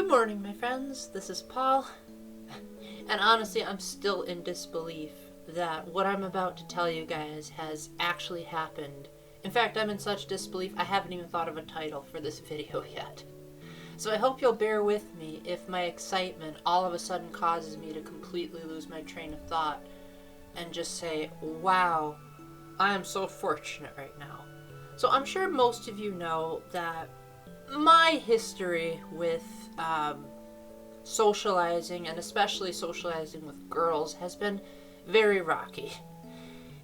Good morning, my friends. This is Paul. And honestly, I'm still in disbelief that what I'm about to tell you guys has actually happened. In fact, I'm in such disbelief I haven't even thought of a title for this video yet. So I hope you'll bear with me if my excitement all of a sudden causes me to completely lose my train of thought and just say, wow, I am so fortunate right now. So I'm sure most of you know that my history with socializing, and especially socializing with girls, has been very rocky.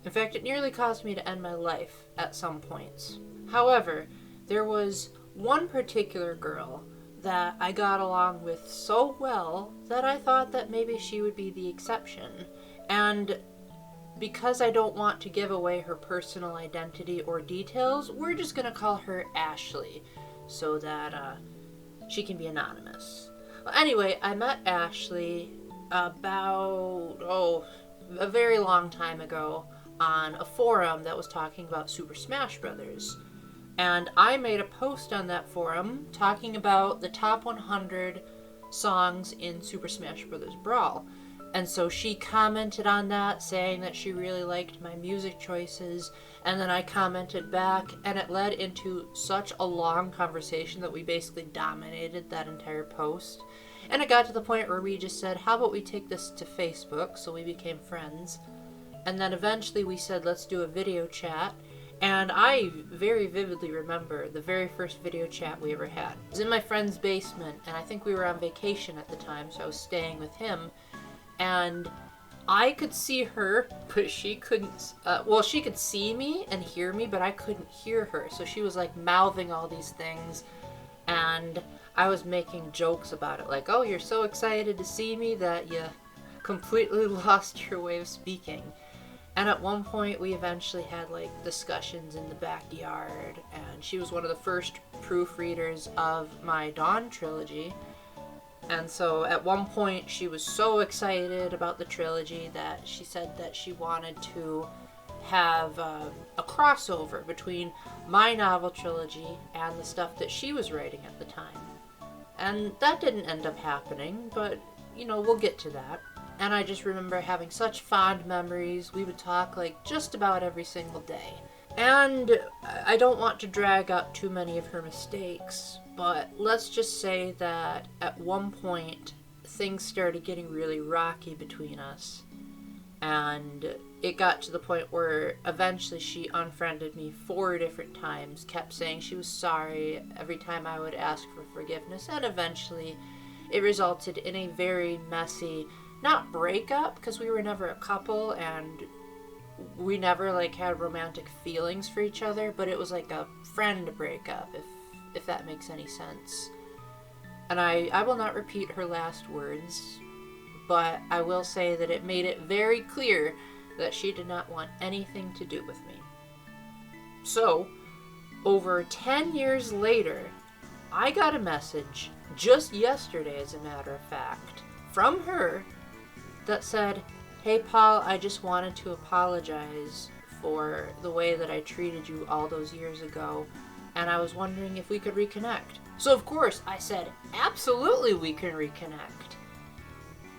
In fact, it nearly caused me to end my life at some points. However, there was one particular girl that I got along with so well that I thought that maybe she would be the exception. And because I don't want to give away her personal identity or details, we're just going to call her Ashley so that she can be anonymous. Well, anyway, I met Ashley about, a very long time ago on a forum that was talking about Super Smash Brothers. And I made a post on that forum talking about the top 100 songs in Super Smash Brothers Brawl. And so she commented on that, saying that she really liked my music choices, and then I commented back, and it led into such a long conversation that we basically dominated that entire post. And it got to the point where we just said, how about we take this to Facebook? So we became friends. And then eventually we said, let's do a video chat. And I very vividly remember the very first video chat we ever had. It was in my friend's basement, and I think we were on vacation at the time, so I was staying with him. And I could see her, but she couldn't, she could see me and hear me, but I couldn't hear her. So she was like mouthing all these things, and I was making jokes about it, like, oh, you're so excited to see me that you completely lost your way of speaking. And at one point we eventually had like discussions in the backyard, and she was one of the first proofreaders of my Dawn trilogy. And so at one point she was so excited about the trilogy that she said that she wanted to have a crossover between my novel trilogy and the stuff that she was writing at the time. And that didn't end up happening, but, we'll get to that. And I just remember having such fond memories. We would talk like just about every single day. And I don't want to drag up too many of her mistakes, but let's just say that at one point things started getting really rocky between us. And it got to the point where eventually she unfriended me 4 different times, kept saying she was sorry every time I would ask for forgiveness, and eventually it resulted in a very messy, not breakup, because we were never a couple and we never had romantic feelings for each other, but it was like a friend breakup, if that makes any sense. And I will not repeat her last words, but I will say that it made it very clear that she did not want anything to do with me. So, over 10 years later, I got a message, just yesterday as a matter of fact, from her that said, hey Paul, I just wanted to apologize for the way that I treated you all those years ago, and I was wondering if we could reconnect. So of course I said, absolutely we can reconnect.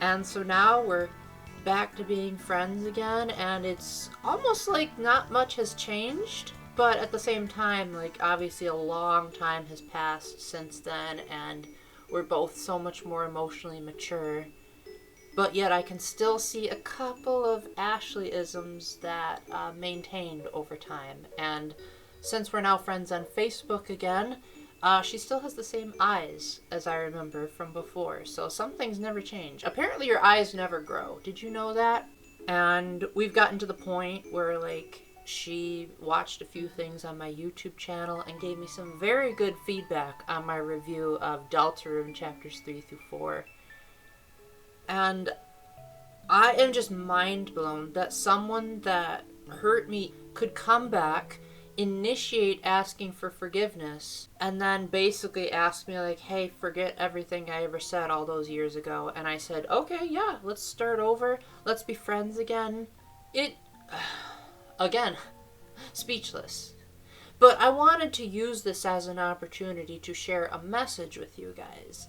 And so now we're back to being friends again, and it's almost like not much has changed, but at the same time, obviously a long time has passed since then, and we're both so much more emotionally mature. But yet I can still see a couple of Ashley-isms that maintained over time. And since we're now friends on Facebook again, she still has the same eyes as I remember from before. So some things never change. Apparently your eyes never grow. Did you know that? And we've gotten to the point where she watched a few things on my YouTube channel and gave me some very good feedback on my review of Deltarune chapters 3 through 4. And I am just mind blown that someone that hurt me could come back, initiate asking for forgiveness, and then basically ask me hey, forget everything I ever said all those years ago. And I said, okay, yeah, let's start over. Let's be friends again. Again, speechless. But I wanted to use this as an opportunity to share a message with you guys.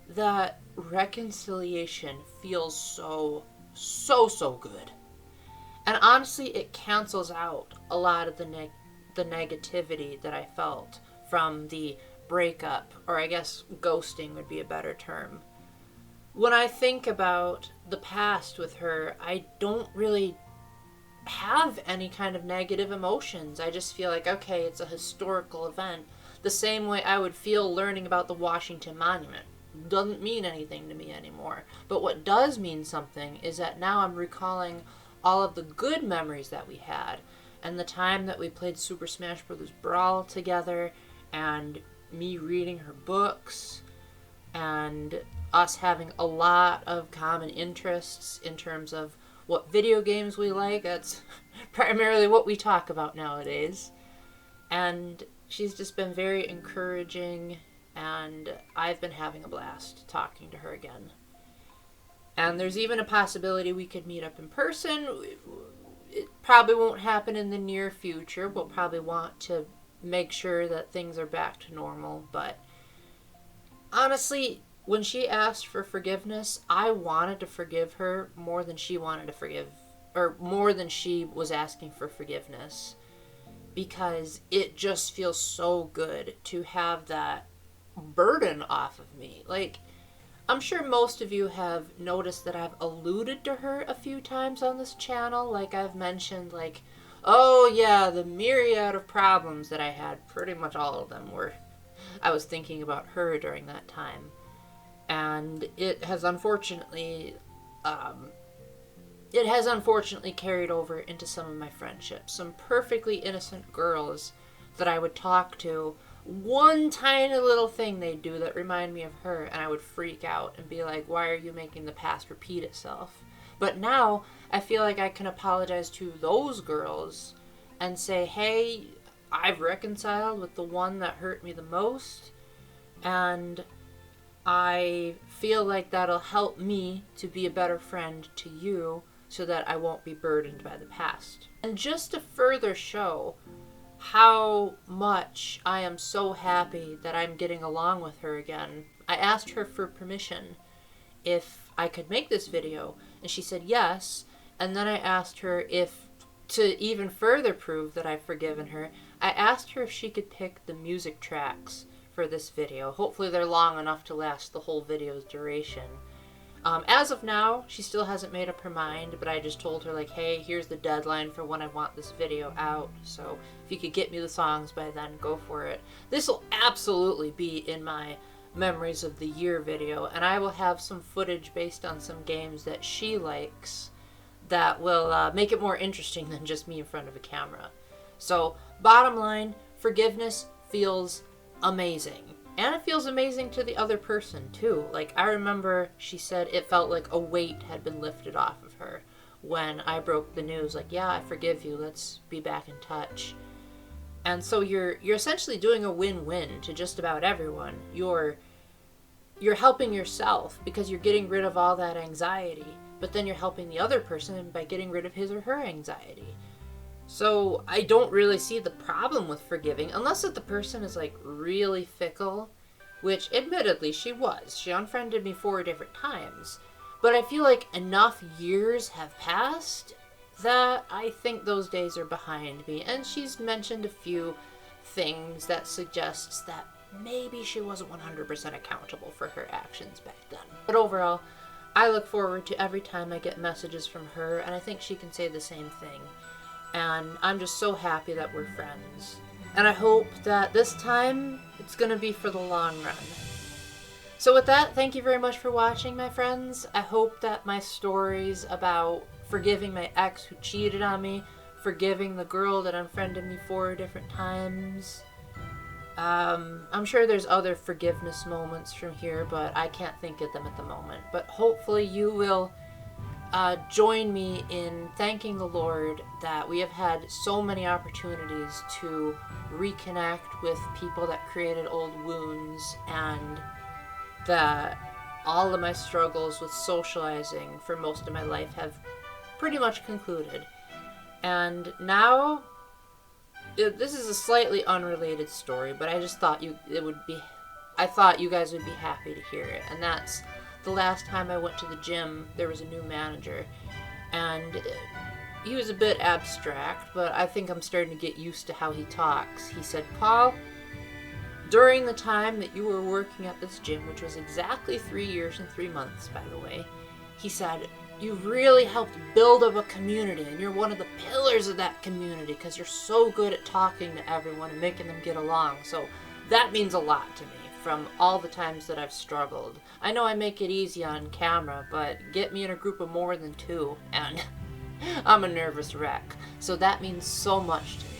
that reconciliation feels so good. And honestly, it cancels out a lot of the negativity that I felt from the breakup, or I guess ghosting would be a better term. When I think about the past with her, I don't really have any kind of negative emotions. I just feel like, okay, it's a historical event. The same way I would feel learning about the Washington Monument. Doesn't mean anything to me anymore. But what does mean something is that now I'm recalling all of the good memories that we had, and the time that we played Super Smash Bros. Brawl together, and me reading her books, and us having a lot of common interests in terms of what video games we like. That's primarily what we talk about nowadays. And she's just been very encouraging, and I've been having a blast talking to her again. And there's even a possibility we could meet up in person. It probably won't happen in the near future. We'll probably want to make sure that things are back to normal. But honestly, when she asked for forgiveness, I wanted to forgive her more than she wanted to forgive, or more than she was asking for forgiveness. Because it just feels so good to have that burden off of me. Like, I'm sure most of you have noticed that I've alluded to her a few times on this channel. Like, I've mentioned, like, oh yeah, the myriad of problems that I had, pretty much all of them were, I was thinking about her during that time. And it has unfortunately carried over into some of my friendships. Some perfectly innocent girls that I would talk to, one tiny little thing they'd do that remind me of her, and I would freak out and be like, why are you making the past repeat itself? But now I feel like I can apologize to those girls and say, hey, I've reconciled with the one that hurt me the most, and I feel like that'll help me to be a better friend to you, so that I won't be burdened by the past. And just to further show how much I am so happy that I'm getting along with her again, I asked her for permission if I could make this video, and she said yes. And then I asked her if, to even further prove that I've forgiven her, I asked her if she could pick the music tracks for this video. Hopefully they're long enough to last the whole video's duration. As of now, she still hasn't made up her mind, but I just told her, like, hey, here's the deadline for when I want this video out, so if you could get me the songs by then, go for it. This will absolutely be in my Memories of the Year video, and I will have some footage based on some games that she likes that will make it more interesting than just me in front of a camera. So, bottom line, forgiveness feels amazing. And it feels amazing to the other person, too. Like, I remember she said it felt like a weight had been lifted off of her when I broke the news. Like, yeah, I forgive you. Let's be back in touch. And so you're essentially doing a win-win to just about everyone. You're helping yourself because you're getting rid of all that anxiety. But then you're helping the other person by getting rid of his or her anxiety. So I don't really see the problem with forgiving, unless that the person is, like, really fickle, which admittedly she was. She unfriended me 4 different times. But I feel like enough years have passed that I think those days are behind me. And she's mentioned a few things that suggests that maybe she wasn't 100% accountable for her actions back then. But overall, I look forward to every time I get messages from her, and I think she can say the same thing. And I'm just so happy that we're friends. And I hope that this time it's going to be for the long run. So with that, thank you very much for watching, my friends. I hope that my stories about forgiving my ex who cheated on me, forgiving the girl that unfriended me 4 different times. I'm sure there's other forgiveness moments from here, but I can't think of them at the moment. But hopefully you will join me in thanking the Lord that we have had so many opportunities to reconnect with people that created old wounds, and that all of my struggles with socializing for most of my life have pretty much concluded. And now, this is a slightly unrelated story, but I just thought it would be I thought you guys would be happy to hear it. And that's the last time I went to the gym, there was a new manager. And he was a bit abstract, but I think I'm starting to get used to how he talks. He said, Paul, during the time that you were working at this gym, which was exactly 3 years and 3 months, by the way, he said, you've really helped build up a community, and you're one of the pillars of that community because you're so good at talking to everyone and making them get along. So that means a lot to me from all the times that I've struggled. I know I make it easy on camera, but get me in a group of more than 2, and I'm a nervous wreck. So that means so much to me.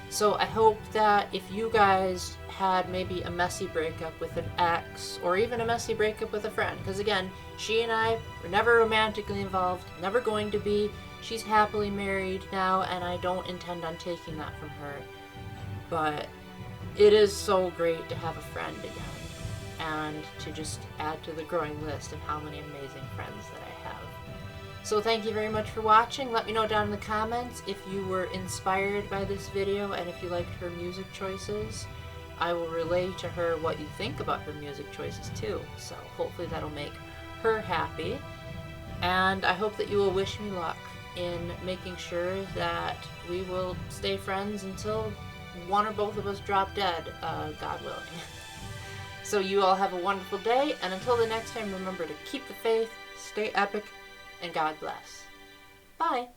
So I hope that if you guys had maybe a messy breakup with an ex, or even a messy breakup with a friend, because again, she and I were never romantically involved, never going to be. She's happily married now, and I don't intend on taking that from her. But it is so great to have a friend again, and to just add to the growing list of how many amazing friends that I have. So thank you very much for watching. Let me know down in the comments if you were inspired by this video and if you liked her music choices. I will relay to her what you think about her music choices too, so hopefully that'll make her happy. And I hope that you will wish me luck in making sure that we will stay friends until one or both of us drop dead, God willing. So you all have a wonderful day, and until the next time, remember to keep the faith, stay epic, and God bless. Bye!